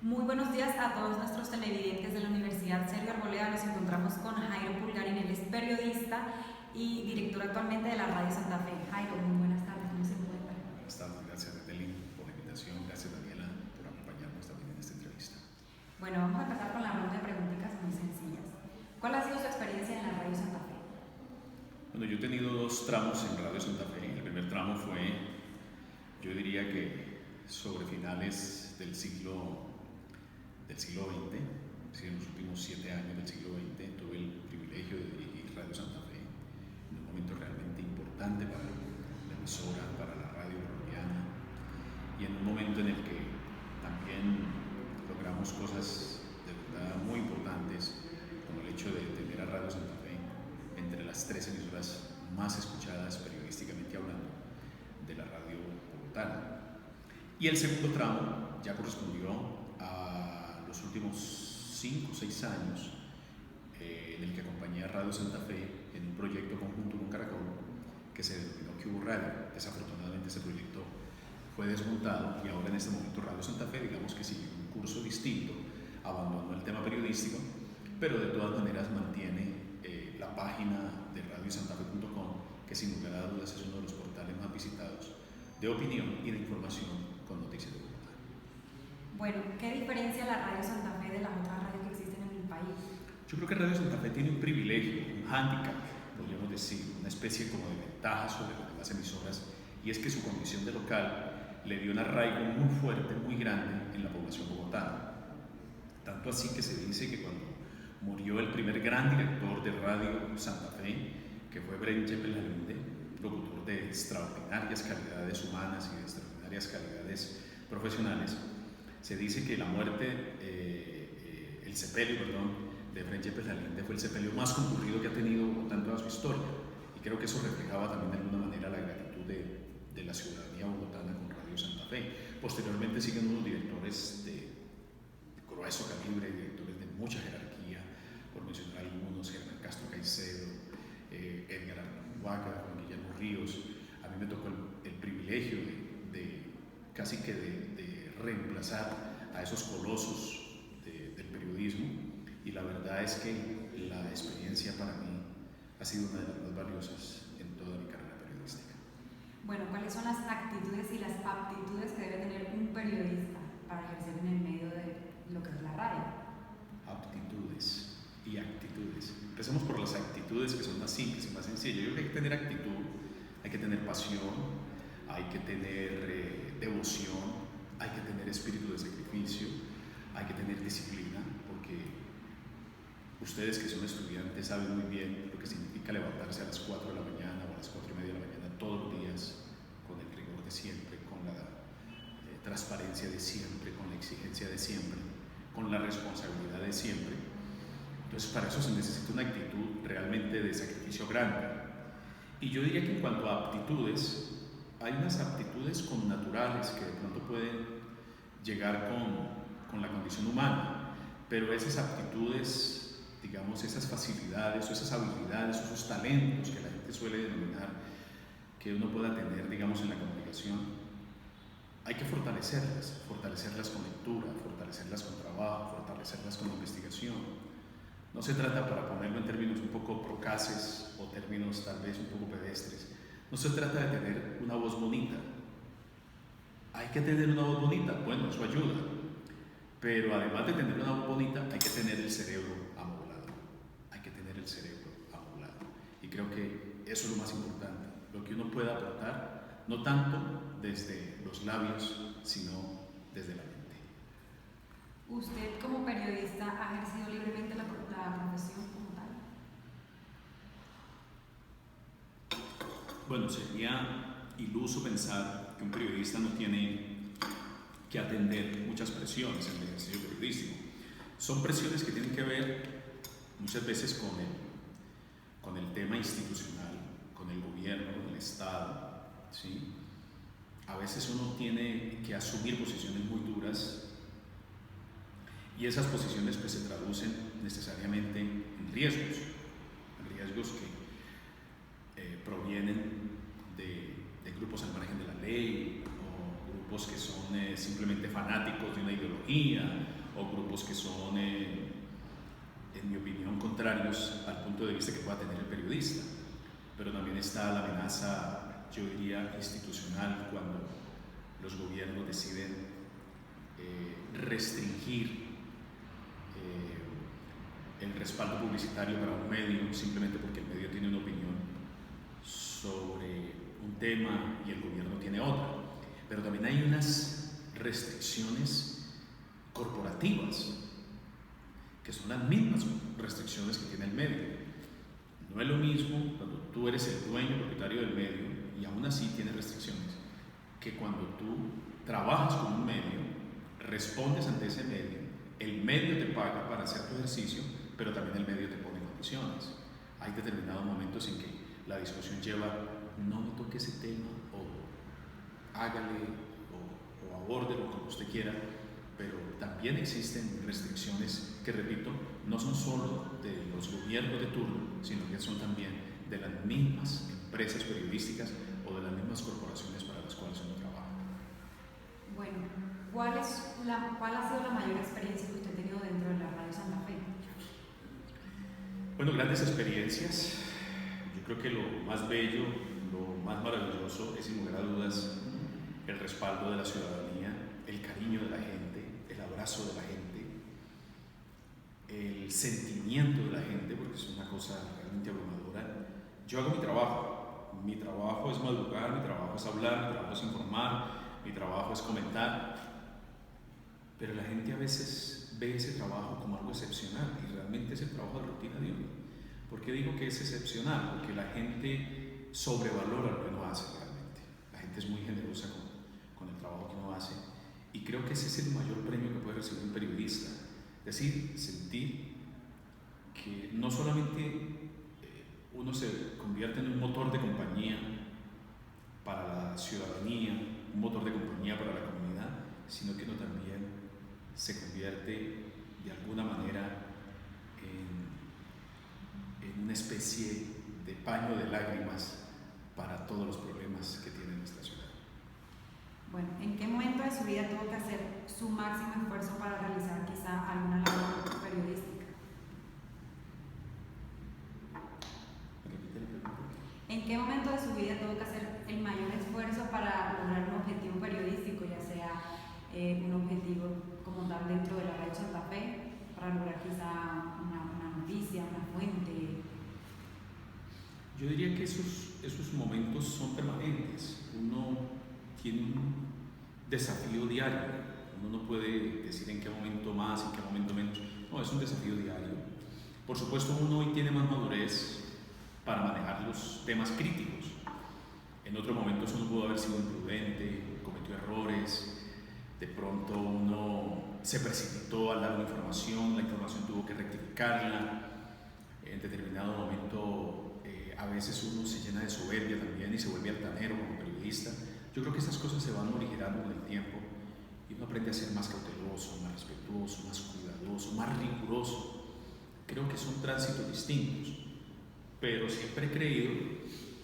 Muy buenos días a todos nuestros televidentes de la Universidad Sergio Arboleda. Nos encontramos con Jairo Pulgarín, él es periodista y director actualmente de la Radio Santa Fe. Jairo, muy buenas tardes, ¿cómo se encuentra? Buenas tardes, gracias Netelin por la invitación, gracias Daniela por acompañarnos también en esta entrevista. Bueno, vamos a empezar con la ronda de preguntas muy sencillas. ¿Cuál ha sido su experiencia en la Radio Santa Fe? Bueno, yo he tenido dos tramos en Radio Santa Fe. El primer tramo fue, yo diría que sobre finales del siglo XX, es decir, en los últimos 7 años del siglo XX, tuve el privilegio de dirigir Radio Santa Fe en un momento realmente importante para la emisora, para la radio colombiana, y en un momento en el que también logramos cosas de verdad muy importantes, como el hecho de tener a Radio Santa Fe entre las 3 emisoras más escuchadas periodísticamente hablando de la radio bogotana. Y el segundo tramo ya correspondió a los últimos 5 o 6 años en el que acompañé a Radio Santa Fe en un proyecto conjunto con Caracol que se denominó Cubo Radio. Desafortunadamente ese proyecto fue desmontado y ahora en este momento Radio Santa Fe, digamos que sigue un curso distinto, abandonó el tema periodístico, pero de todas maneras mantiene la página de radiosantafe.com, que sin lugar a dudas es uno de los portales más visitados de opinión y de información con noticias de Bogotá. Bueno, ¿qué diferencia la Radio Santa Fe de las otras radios que existen en el país? Yo creo que Radio Santa Fe tiene un privilegio, un hándicap, podríamos decir, una especie como de ventaja sobre las demás emisoras, y es que su condición de local le dio un arraigo muy fuerte, muy grande en la población bogotana. Tanto así que se dice que cuando murió el primer gran director de Radio Santa Fe, que fue Bren Yepes Lalinde, locutor de extraordinarias calidades humanas y de extraordinarias calidades profesionales, se dice que la muerte, el sepelio, de Bren Yepes Lalinde fue el sepelio más concurrido que ha tenido Bogotá en toda su historia, y creo que eso reflejaba también de alguna manera la gratitud de la ciudadanía bogotana con Radio Santa Fe. Posteriormente siguen unos directores de grueso calibre, directores de mucha jerarquía, por mencionar algunos: Germán Castro Caicedo, Edgar Arnulfo, Juan Guillermo Ríos. A mí me tocó el privilegio de casi que de reemplazar a esos colosos del periodismo, y la verdad es que la experiencia para mí ha sido una de las más valiosas en toda mi carrera periodística. Bueno, ¿cuáles son las actitudes y las aptitudes que debe tener un periodista para ejercer en el medio de lo que es la radio? Aptitudes y actitudes. Empecemos por las actitudes, que son más simples y más sencillas. Yo creo que hay que tener actitud, hay que tener pasión, hay que tener devoción, hay que tener espíritu de sacrificio, hay que tener disciplina, porque ustedes que son estudiantes saben muy bien lo que significa levantarse a las 4 de la mañana o a las 4:30 de la mañana todos los días, con el rigor de siempre, con la transparencia de siempre, con la exigencia de siempre, con la responsabilidad de siempre. Entonces, para eso se necesita una actitud realmente de sacrificio grande. Y yo diría que en cuanto a aptitudes, hay unas aptitudes connaturales que de pronto pueden llegar con la condición humana, pero esas aptitudes, digamos, esas facilidades o esas habilidades o esos talentos que la gente suele denominar que uno pueda tener, digamos, en la comunicación, hay que fortalecerlas con lectura, fortalecerlas con trabajo, fortalecerlas con investigación. No se trata, para ponerlo en términos un poco procaces o términos tal vez un poco pedestres, no se trata de tener una voz bonita. Hay que tener una voz bonita, bueno, eso ayuda, pero además de tener una voz bonita, hay que tener el cerebro amoblado. Hay que tener el cerebro amoblado. Y creo que eso es lo más importante, lo que uno pueda aportar, no tanto desde los labios, sino desde la mente. ¿Usted como periodista ha ejercido libremente la profesión como tal? Bueno, sería iluso pensar que un periodista no tiene que atender muchas presiones en el ejercicio periodístico. Son presiones que tienen que ver muchas veces con el tema institucional, con el gobierno, con el Estado, ¿sí? A veces uno tiene que asumir posiciones muy duras, y esas posiciones pues se traducen necesariamente en riesgos que provienen de grupos al margen de la ley o grupos que son simplemente fanáticos de una ideología, o grupos que son, en mi opinión, contrarios al punto de vista que pueda tener el periodista. Pero también está la amenaza, yo diría, institucional, cuando los gobiernos deciden restringir el respaldo publicitario para un medio simplemente porque el medio tiene una opinión sobre un tema y el gobierno tiene otra. Pero también hay unas restricciones corporativas que son las mismas restricciones que tiene el medio. No es lo mismo cuando tú eres el dueño, propietario del medio, y aún así tienes restricciones, que cuando tú trabajas con un medio, respondes ante ese medio, el medio te paga para hacer tu ejercicio, pero también el medio te pone condiciones. Hay determinados momentos en que la discusión lleva, no me toque ese tema, o hágale, o abórdelo como usted quiera, pero también existen restricciones que, repito, no son solo de los gobiernos de turno, sino que son también de las mismas empresas periodísticas o de las mismas corporaciones para las cuales uno trabaja. Bueno, ¿cuál ha sido la mayor experiencia que usted ha tenido dentro de la Radio Santa Fe? Bueno, grandes experiencias. Yo creo que lo más bello, lo más maravilloso es, sin lugar a dudas, el respaldo de la ciudadanía, el cariño de la gente, el abrazo de la gente, el sentimiento de la gente, porque es una cosa realmente abrumadora. Yo hago mi trabajo es madrugar, mi trabajo es hablar, mi trabajo es informar, mi trabajo es comentar, pero la gente a veces ve ese trabajo como algo excepcional y realmente es el trabajo de rutina de uno. ¿Por qué digo que es excepcional? Porque la gente sobrevalora lo que uno hace realmente. La gente es muy generosa con el trabajo que uno hace, y creo que ese es el mayor premio que puede recibir un periodista. Es decir, sentir que no solamente uno se convierte en un motor de compañía para la ciudadanía, un motor de compañía para la comunidad, sino que uno también se convierte de alguna manera en una especie de paño de lágrimas para todos los problemas que tiene nuestra ciudad. Bueno, ¿en qué momento de su vida tuvo que hacer su máximo esfuerzo para realizar quizá alguna labor periodística? ¿En qué momento de su vida tuvo que hacer el mayor esfuerzo para lograr un objetivo periodístico, ya sea un objetivo como tal dentro de la Radio Santa Fe, para lograr quizá una noticia, una fuente? Yo diría que esos momentos son permanentes. Uno tiene un desafío diario. Uno no puede decir en qué momento más, en qué momento menos. No, es un desafío diario. Por supuesto, uno hoy tiene más madurez para manejar los temas críticos. En otros momentos uno pudo haber sido imprudente, cometió errores, de pronto uno se precipitó al dar una información, la información tuvo que rectificarla. En determinado momento a veces uno se llena de soberbia también y se vuelve altanero como periodista. Yo creo que estas cosas se van morigerando con el tiempo y uno aprende a ser más cauteloso, más respetuoso, más cuidadoso, más riguroso. Creo que son tránsitos distintos, pero siempre he creído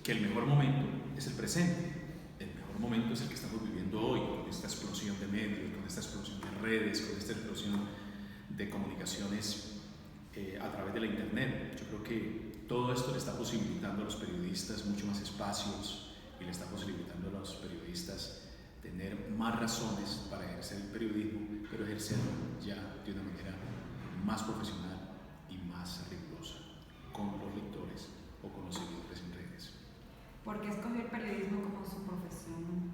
que el mejor momento es el presente. El mejor momento es el que estamos viviendo hoy, con esta explosión de medios, con esta explosión de redes, con esta explosión de comunicaciones a través de la internet. Yo creo que todo esto le está posibilitando a los periodistas mucho más espacios y le está posibilitando a los periodistas tener más razones para ejercer el periodismo, pero ejercerlo ya de una manera más profesional y más rigurosa con los lectores o con los seguidores en redes. ¿Por qué escogió el periodismo como su profesión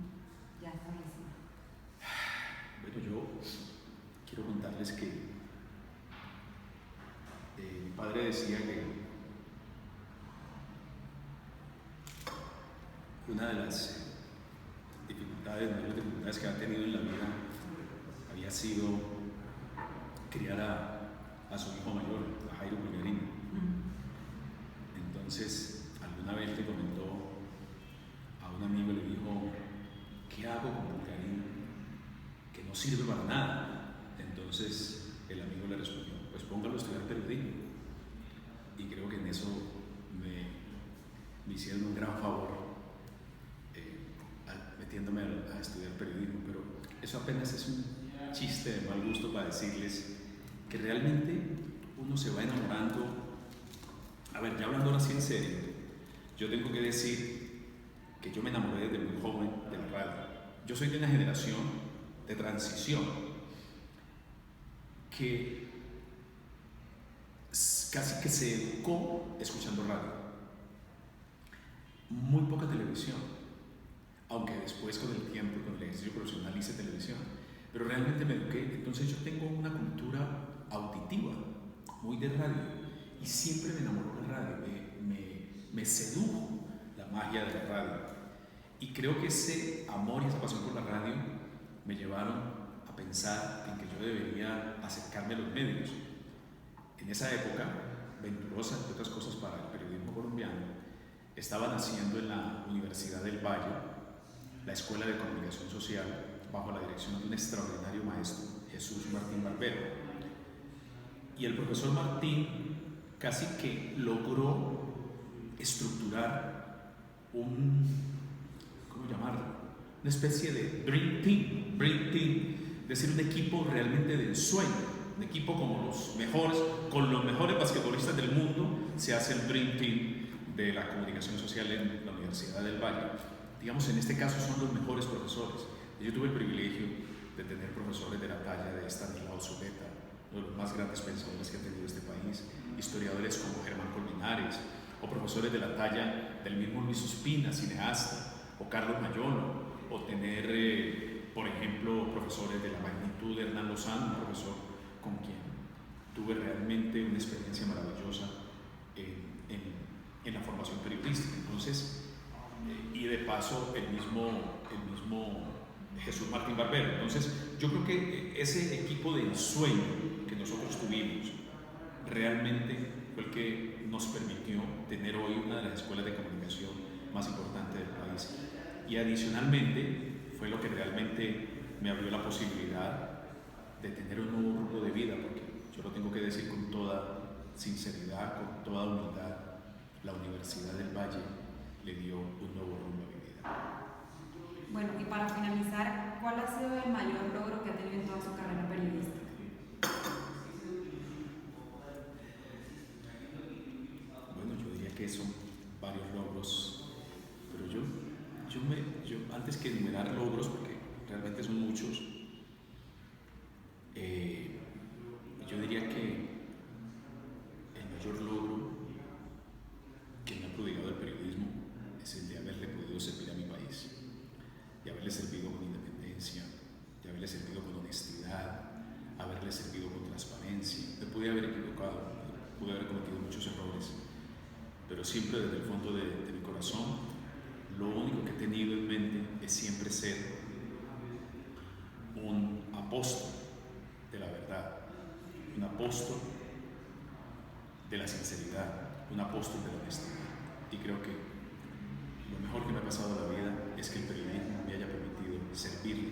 ya establecida? Bueno, yo quiero contarles que mi padre decía que una de las mayores dificultades que ha tenido en la vida había sido criar a su hijo mayor, a Jairo Bulgarín. Entonces, alguna vez le comentó a un amigo, le dijo, ¿qué hago con Bulgarín? Que no sirve para nada. Entonces, el amigo le respondió, pues póngalo a estudiar periodismo. Y creo que en eso me hicieron un gran favor, metiéndome a estudiar periodismo, pero eso apenas es un chiste de mal gusto para decirles que realmente uno se va enamorando. A ver, ya hablando ahora sí en serio, yo tengo que decir que yo me enamoré desde muy joven de la radio. Yo soy de una generación de transición que casi que se educó escuchando radio. Muy poca televisión, aunque después con el tiempo y con el ejercicio profesional hice televisión, pero realmente me eduqué. Entonces yo tengo una cultura auditiva, muy de radio, y siempre me enamoró la radio, me sedujo la magia de la radio. Y creo que ese amor y esa pasión por la radio me llevaron a pensar en que yo debería acercarme a los medios. En esa época, Venturosa, entre otras cosas para el periodismo colombiano, estaban haciendo en la Universidad del Valle la Escuela de Comunicación Social bajo la dirección de un extraordinario maestro, Jesús Martín Barbero. Y el profesor Martín casi que logró estructurar ¿cómo llamarlo? Una especie de Dream Team, es decir, un equipo realmente de ensueño. Un equipo como los mejores, con los mejores basquetbolistas del mundo, se hace el Dream Team de la comunicación social en la Universidad del Valle. Digamos, en este caso son los mejores profesores. Yo tuve el privilegio de tener profesores de la talla de Estanislao Zuleta, uno de los más grandes pensadores que ha tenido este país, historiadores como Germán Colmenares, o profesores de la talla del mismo Luis Ospina, cineasta, o Carlos Mayolo, o tener, por ejemplo, profesores de la magnitud de Hernán Lozano, un profesor con quien tuve realmente una experiencia maravillosa en la formación periodística. Entonces, y de paso el mismo Jesús Martín Barbero. Entonces, yo creo que ese equipo de ensueño que nosotros tuvimos realmente fue el que nos permitió tener hoy una de las escuelas de comunicación más importantes del país. Y adicionalmente fue lo que realmente me abrió la posibilidad de tener un nuevo rumbo de vida, porque yo lo tengo que decir con toda sinceridad, con toda humildad, la Universidad del Valle le dio un nuevo rumbo a mi vida. Bueno, y para finalizar, ¿cuál ha sido el mayor logro que ha tenido en toda su carrera periodística? Bueno, yo diría que son varios logros, pero yo antes que enumerar logros, porque realmente son muchos, yo diría que el mayor logro que me ha prodigado el periodismo es el de haberle podido servir a mi país, de haberle servido con independencia, de haberle servido con honestidad, haberle servido con transparencia. Me pude haber equivocado, pude haber cometido muchos errores, pero siempre desde el fondo de mi corazón, lo único que he tenido en mente es siempre ser un apóstol de la verdad, un apóstol de la sinceridad, un apóstol de la honestidad. Y creo que lo mejor que me ha pasado en la vida es que el periodismo me haya permitido servirle